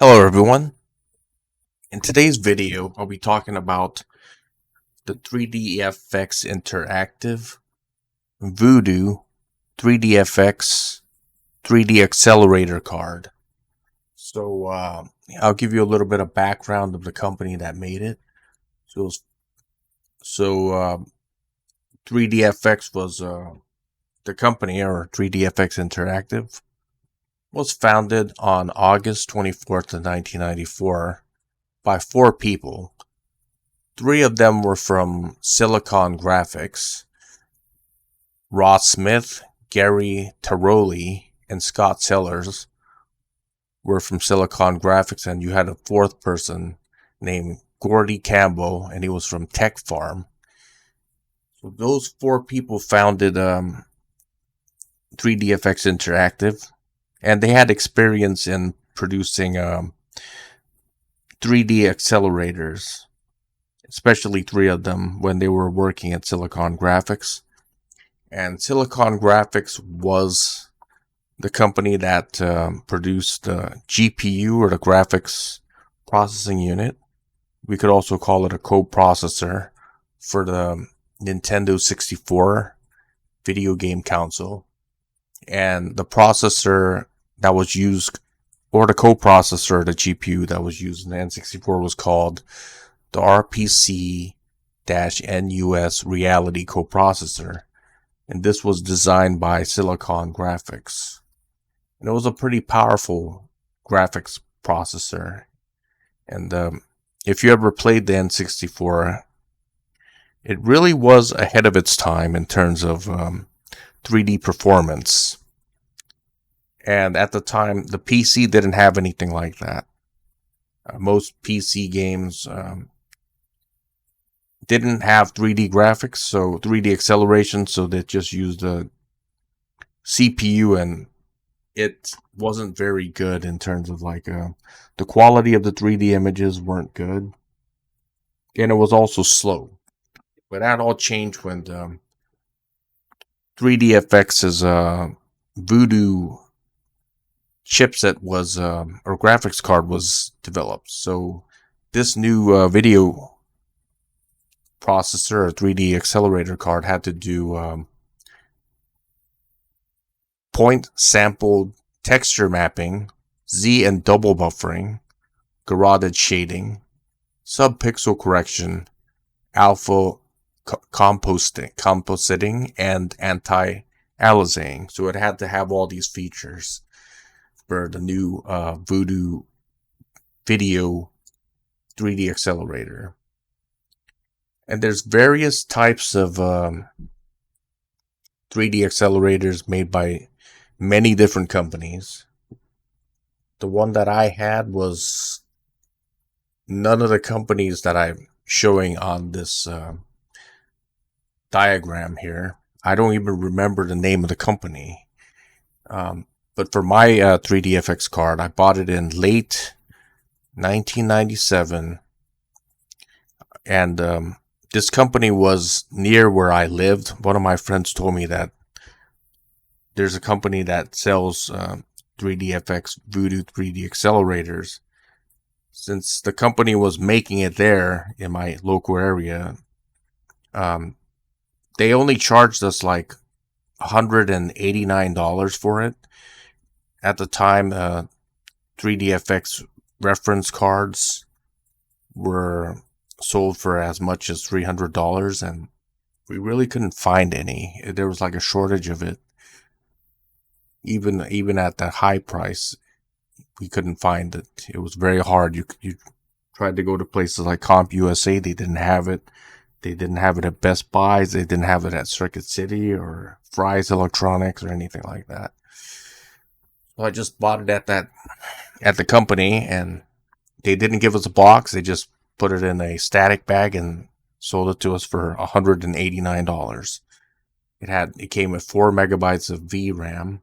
Hello everyone. In today's video, I'll be talking about the 3DFX Interactive Voodoo 3DFX 3D Accelerator card. So I'll give you a little bit of background of the company that made it. So 3DFX was the company, or 3DFX Interactive, was founded on August 24th of 1994 by 4 people. 3 of them were from Silicon Graphics. Ross Smith, Gary Taroli, and Scott Sellers were from Silicon Graphics, and you had a 4th person named Gordy Campbell, and he was from Tech Farm. So those 4 people founded 3DFX Interactive, and they had experience in producing 3D accelerators, especially 3 of them when they were working at Silicon Graphics. And Silicon Graphics was the company that produced the GPU, or the graphics processing unit. We could also call it a coprocessor for the Nintendo 64 video game console. And the processor that was used, or the coprocessor, the GPU that was used in the N64, was called the RPC-NUS Reality Coprocessor. And this was designed by Silicon Graphics. And it was a pretty powerful graphics processor. And if you ever played the N64, it really was ahead of its time in terms of 3D performance. And at the time, the PC didn't have anything like that. Most PC games didn't have 3D graphics, so 3D acceleration, so they just used the CPU, and it wasn't very good in terms of the quality of the 3D images weren't good, and it was also slow. But that all changed when 3DFX's Voodoo chipset was, or graphics card was developed. So this new video processor, or 3D accelerator card, had to do point sample texture mapping, Z and double buffering, garroted shading, subpixel correction, alpha compositing, and anti-aliasing. So it had to have all these features for the new Voodoo video 3D accelerator. And there's various types of 3D accelerators made by many different companies. The one that I had was none of the companies that I'm showing on this diagram here. I don't even remember the name of the company. But for my 3DFX card, I bought it in late 1997. And this company was near where I lived. One of my friends told me that there's a company that sells 3DFX Voodoo 3D accelerators. Since the company was making it there in my local area, they only charged us like $189 for it. At the time, 3DFX reference cards were sold for as much as $300, and we really couldn't find any. There was like a shortage of it. Even at the high price, we couldn't find it. It was very hard. You tried to go to places like CompUSA, they didn't have it. They didn't have it at Best Buys. They didn't have it at Circuit City or Fry's Electronics or anything like that. So I just bought it at the company, and they didn't give us a box. They just put it in a static bag and sold it to us for $189. It came with 4 megabytes of VRAM.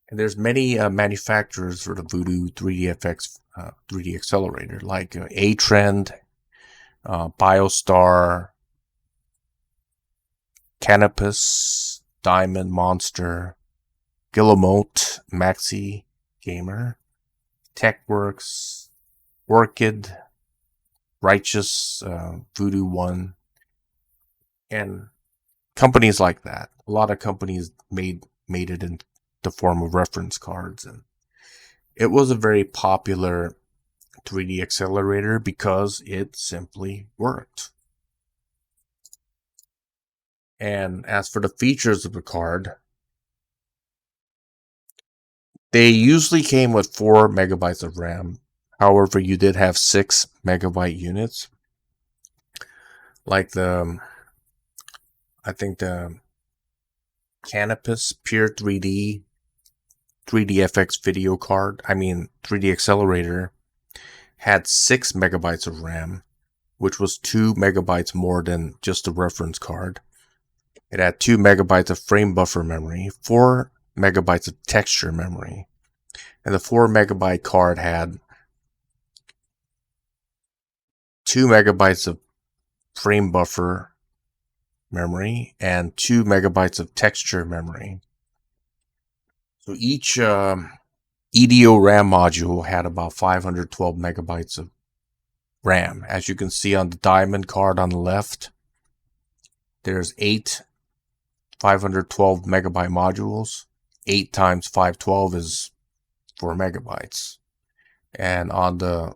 And there's many manufacturers for the Voodoo 3DFX 3D accelerator, like A-Trend, BioStar, Canopus, Diamond, Monster, Guillemot, Maxi Gamer, TechWorks, Orchid, Righteous, Voodoo One, and companies like that. A lot of companies made it in the form of reference cards, and it was a very popular 3D accelerator because it simply worked. And as for the features of the card, they usually came with 4 megabytes of RAM. However, you did have 6 megabyte units. Like I think the Canopus Pure 3D 3DFX video card, 3D accelerator, had 6 megabytes of RAM, which was 2 megabytes more than just a reference card. It had 2 megabytes of frame buffer memory, 4 megabytes of texture memory, and the 4 megabyte card had 2 megabytes of frame buffer memory and 2 megabytes of texture memory. So each EDO RAM module had about 512 megabytes of RAM. As you can see on the diamond card on the left, there's 8 512 megabyte modules. 8 times 512 is 4 megabytes. And on the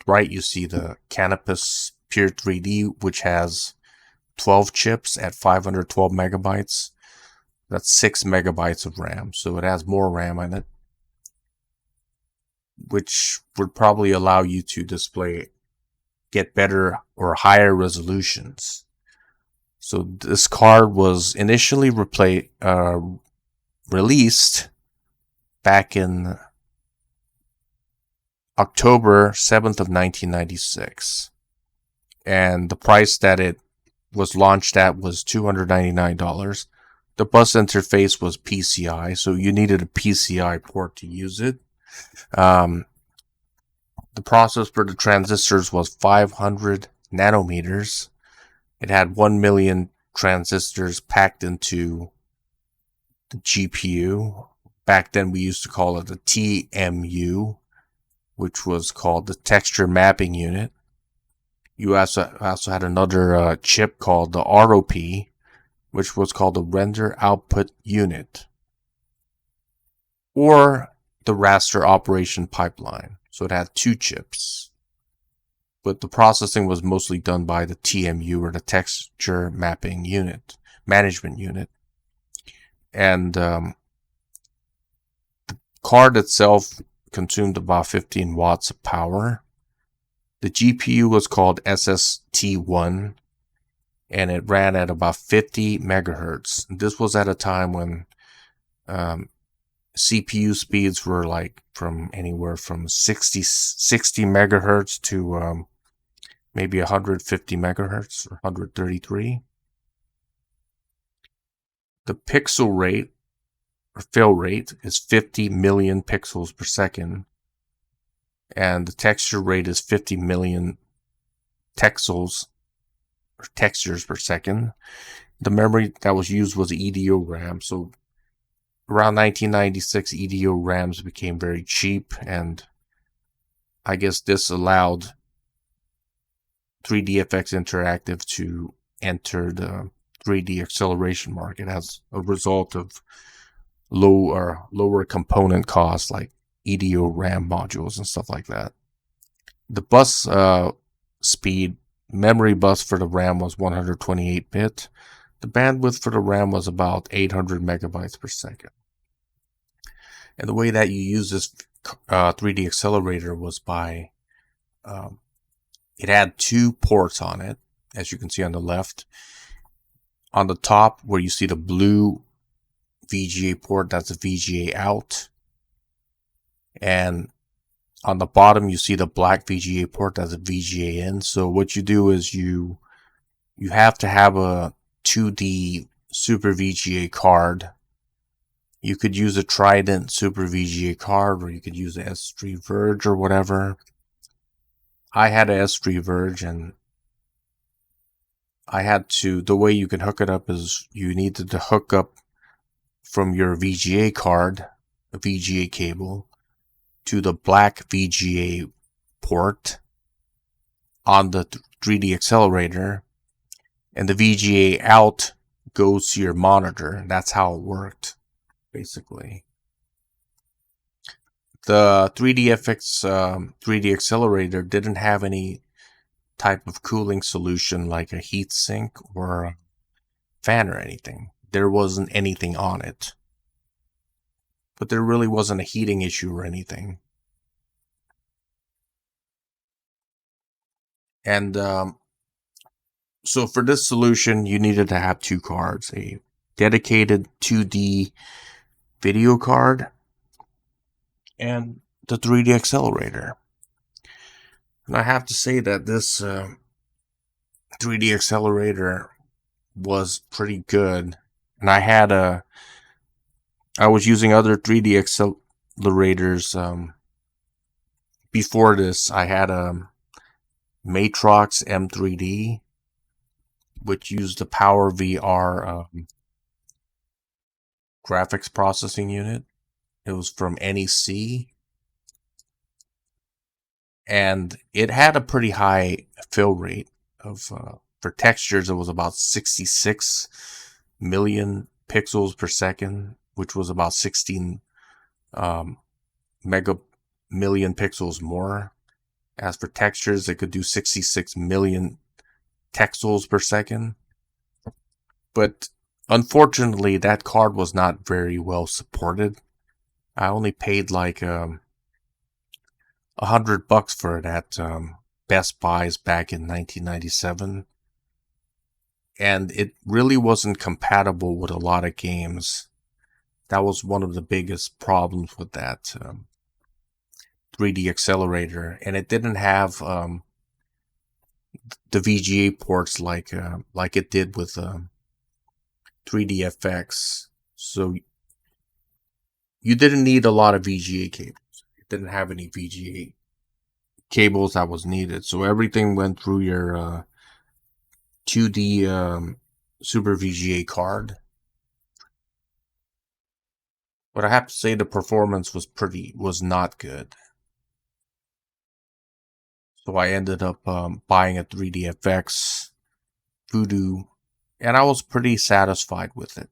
right, you see the Canopus Pure 3D, which has 12 chips at 512 megabytes. That's 6 megabytes of RAM. So it has more RAM in it, which would probably allow you to get better or higher resolutions. So this card was initially released back in October 7th of 1996. And the price that it was launched at was $299. The bus interface was PCI, so you needed a PCI port to use it. The process for the transistors was 500 nanometers. It had 1 million transistors packed into the GPU. Back then we used to call it the TMU, which was called the texture mapping unit. You also had another chip called the ROP, which was called the render output unit, or the raster operation pipeline. So it had 2 chips, but the processing was mostly done by the TMU, or the texture mapping unit, management unit. And the card itself consumed about 15 watts of power. The GPU was called SST1, and it ran at about 50 megahertz. This was at a time when CPU speeds were like from anywhere from 60 megahertz to maybe 150 megahertz or 133. The pixel rate or fill rate is 50 million pixels per second, and the texture rate is 50 million texels or textures per second. The memory that was used was EDO RAM. So around 1996, EDO RAMs became very cheap, and I guess this allowed 3DFX Interactive to enter the 3D acceleration market as a result of lower component costs like EDO RAM modules and stuff like that. The bus speed, memory bus for the RAM was 128-bit. The bandwidth for the RAM was about 800 megabytes per second. And the way that you use this 3D accelerator was by, it had 2 ports on it, as you can see on the left. On the top, where you see the blue VGA port, that's a VGA out. And on the bottom, you see the black VGA port, that's a VGA in. So what you do is you have to have a 2D Super VGA card. You could use a Trident Super VGA card, or you could use a S3 Verge or whatever. I had a S3 Verge, and the way you can hook it up is you needed to hook up from your VGA card, a VGA cable, to the black VGA port on the 3D accelerator, and the VGA out goes to your monitor. That's how it worked, basically. The 3DFX 3D accelerator didn't have any type of cooling solution like a heat sink or a fan or anything. There wasn't anything on it. But there really wasn't a heating issue or anything. And so for this solution, you needed to have two cards, a dedicated 2D video card and the 3D accelerator. And I have to say that this 3D accelerator was pretty good. And I was using other 3D accelerators. Before this, I had a Matrox M3D, which used the PowerVR graphics processing unit. It was from NEC. And it had a pretty high fill rate of, for textures, it was about 66 million pixels per second, which was about 16 mega million pixels more. As for textures, it could do 66 million texels per second. But unfortunately, that card was not very well supported. I only paid like $100 for it at Best Buys back in 1997. And it really wasn't compatible with a lot of games. That was one of the biggest problems with that 3D accelerator. And it didn't have the VGA ports like it did with 3DFX. So you didn't need a lot of VGA cables. It didn't have any VGA cables that was needed. So everything went through your 2D Super VGA card. But I have to say the performance was not good. So I ended up buying a 3DFX Voodoo, and I was pretty satisfied with it.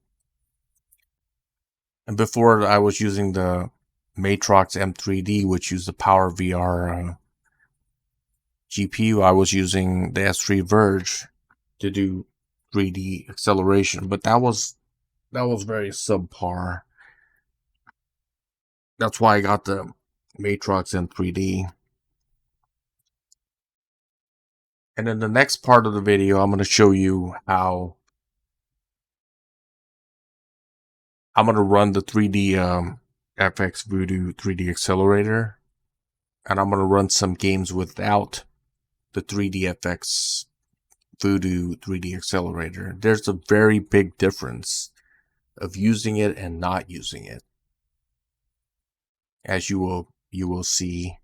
And before, I was using the Matrox M3D, which used the PowerVR GPU. I was using the S3 Verge to do 3D acceleration, but that was very subpar. That's why I got the Matrox M3D. And in the next part of the video, I'm going to show you how I'm going to run the 3D FX Voodoo 3D accelerator. And I'm going to run some games without the 3DFX Voodoo 3D accelerator. There's a very big difference of using it and not using it, as you will see.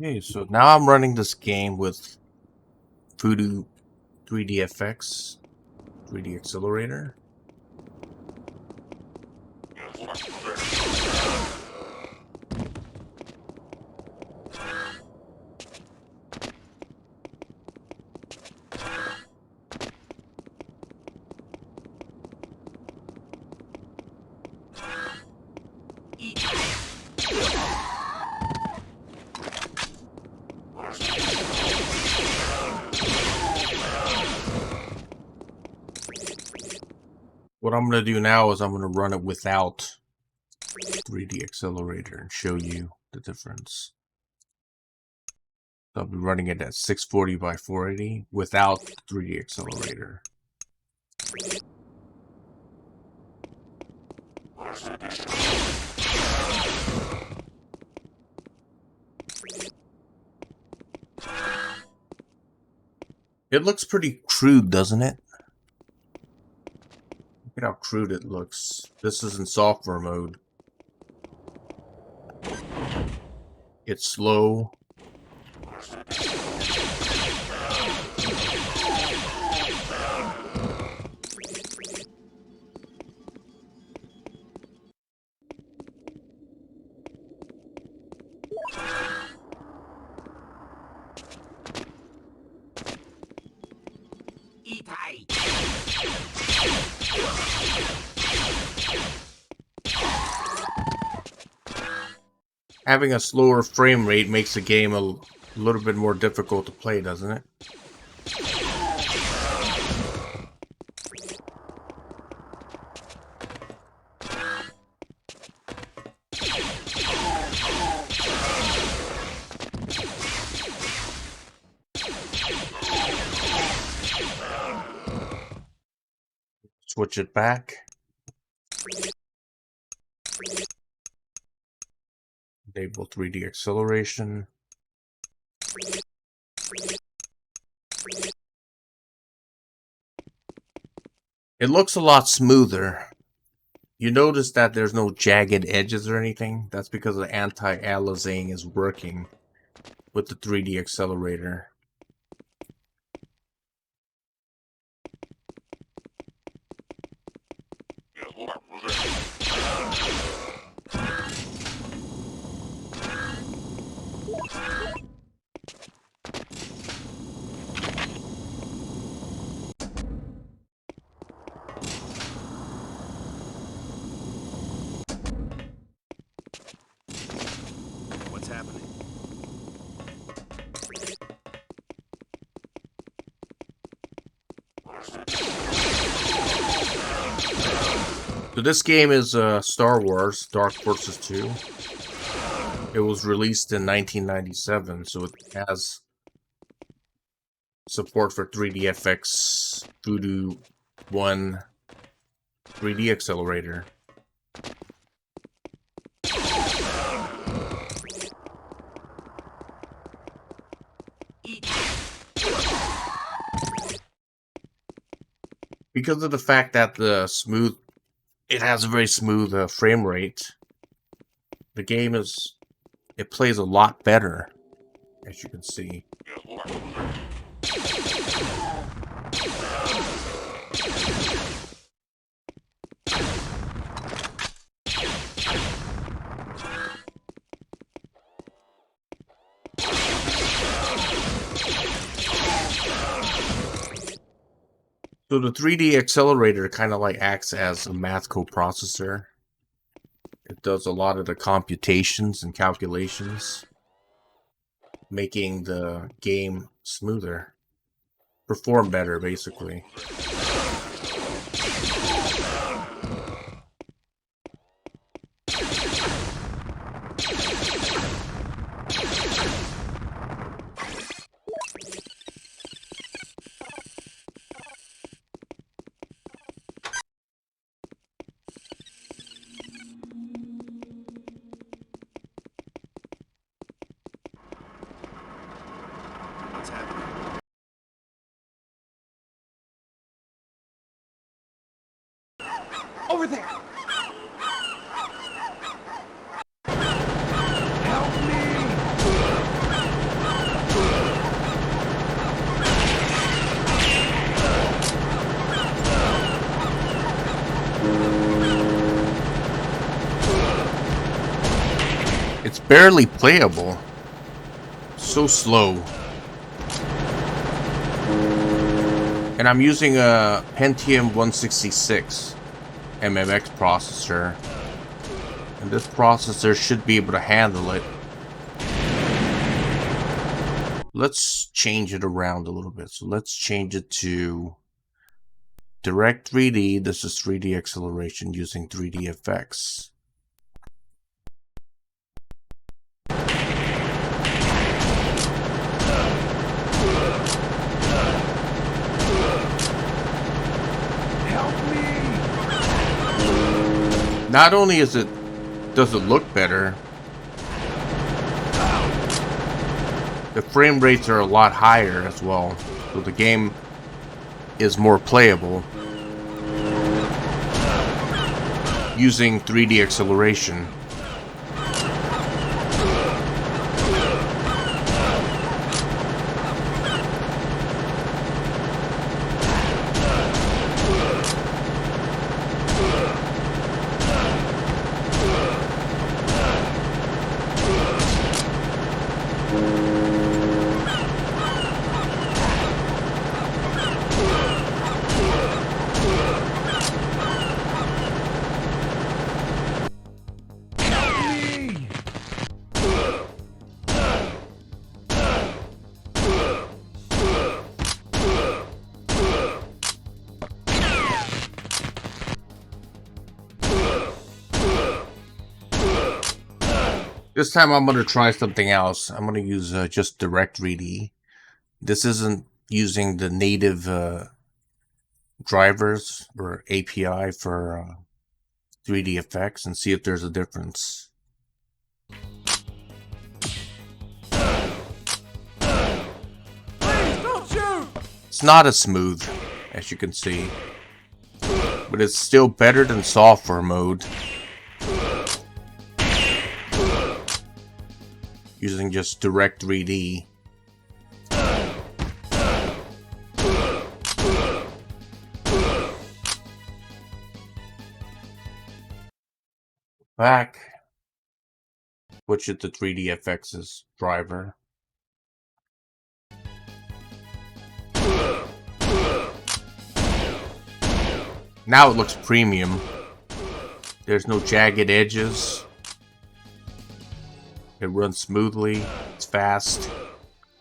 Okay, so now I'm running this game with Voodoo 3DFX 3D accelerator. What I'm going to do now is I'm going to run it without 3D accelerator and show you the difference. So I'll be running it at 640 by 480 without 3D accelerator. It looks pretty crude, doesn't it? Look at how crude it looks. This is in software mode. It's slow. Having a slower frame rate makes the game a little bit more difficult to play, doesn't it? Switch it back. Enable 3D acceleration. It looks a lot smoother. You notice that there's no jagged edges or anything? That's because the anti-aliasing is working with the 3D accelerator. What's happening? So this game is Star Wars Dark Forces 2. It was released in 1997, so it has support for 3DFX, Voodoo 1, 3D accelerator. Because of the fact that it has a very smooth frame rate, the game it plays a lot better, as you can see. So the 3D accelerator kind of like acts as a math coprocessor. It does a lot of the computations and calculations, making the game smoother, perform better, basically. What's happening? Over there! Help me! It's barely playable. So slow. And I'm using a Pentium 166 MMX processor. And this processor should be able to handle it. Let's change it around a little bit. So let's change it to Direct 3D. This is 3D acceleration using 3D effects. Not only does it look better, the frame rates are a lot higher as well, so the game is more playable using 3D acceleration. This time I'm going to try something else. I'm going to use just direct 3D. This isn't using the native drivers or API for 3D effects, and see if there's a difference. Please don't shoot! It's not as smooth, as you can see, but it's still better than software mode. Using just direct 3D. Back. Switch it to 3D FX's driver. Now it looks premium. There's no jagged edges. It runs smoothly. It's fast.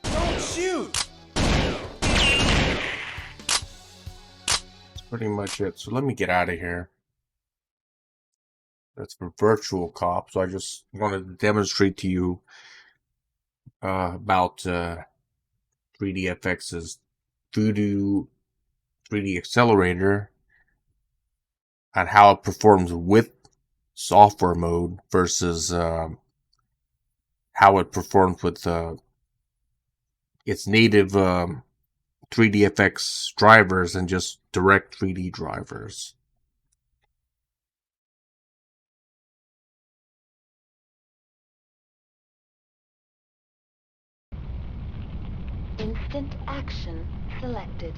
Don't shoot! That's pretty much it. So let me get out of here. That's for Virtua Cop. So I just wanted to demonstrate to you about 3DFX's Voodoo 3D Accelerator and how it performs with software mode versus how it performs with its native 3DFX drivers and just direct 3D drivers. Instant action selected.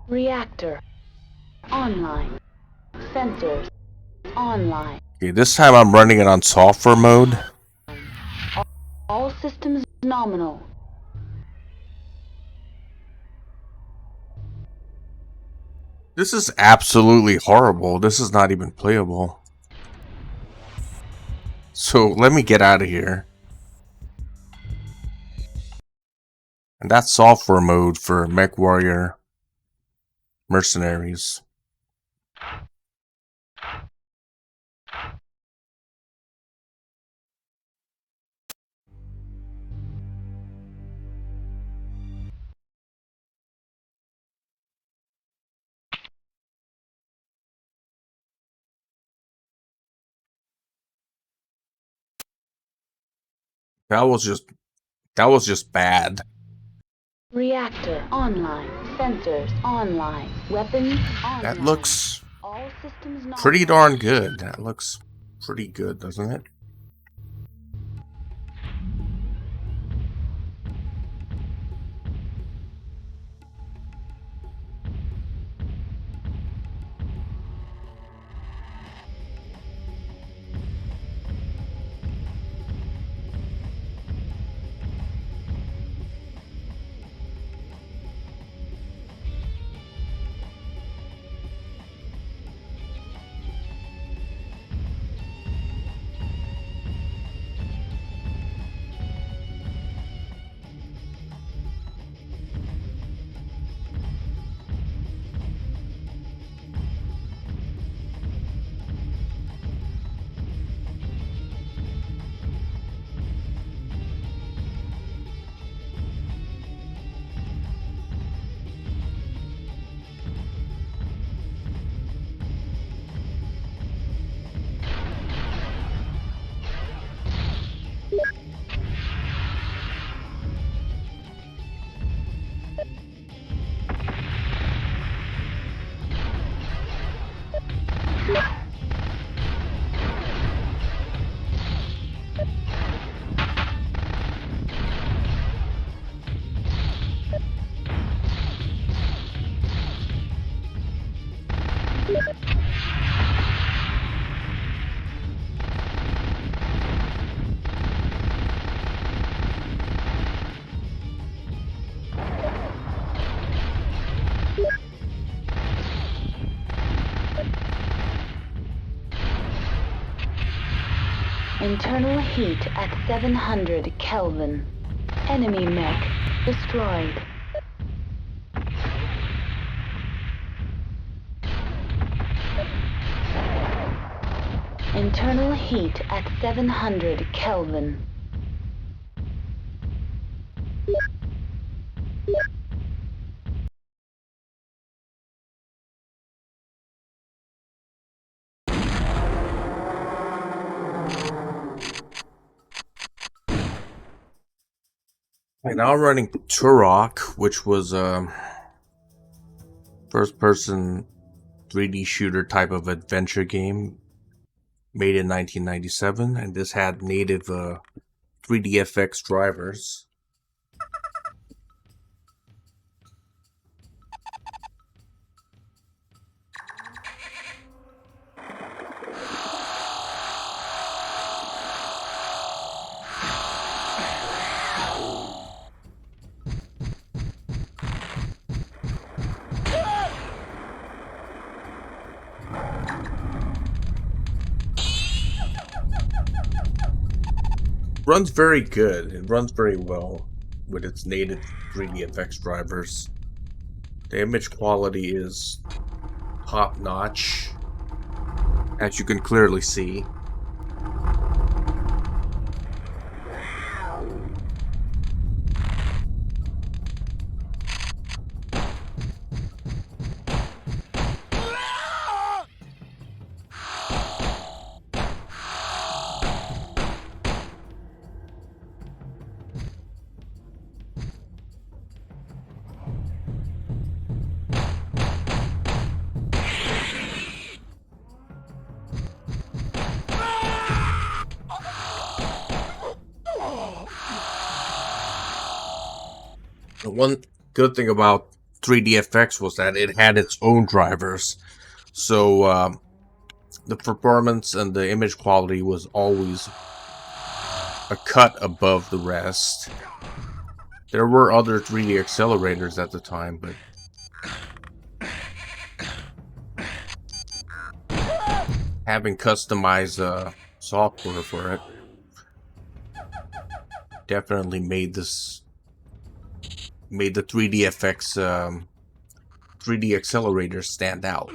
Reactor online. Sensors online. Okay, this time I'm running it on software mode. All systems nominal. This is absolutely horrible. This is not even playable. So let me get out of here. And that's software mode for Mechwarrior Mercenaries. That was just bad. Reactor online. Sensors online. Weapons online. That looks All systems nominal. pretty darn good. That looks pretty good, doesn't it? Internal heat at 700 Kelvin. Enemy mech destroyed. Internal heat at 700 Kelvin. Right now I'm running Turok, which was a first-person 3D shooter type of adventure game made in 1997, and this had native 3DFX drivers. Runs very good. It runs very well with its native 3DFX drivers. The image quality is top notch, as you can clearly see. The one good thing about 3DFX was that it had its own drivers, so the performance and the image quality was always a cut above the rest. There were other 3D accelerators at the time, but having customized software for it definitely made the 3DFX 3D accelerators stand out.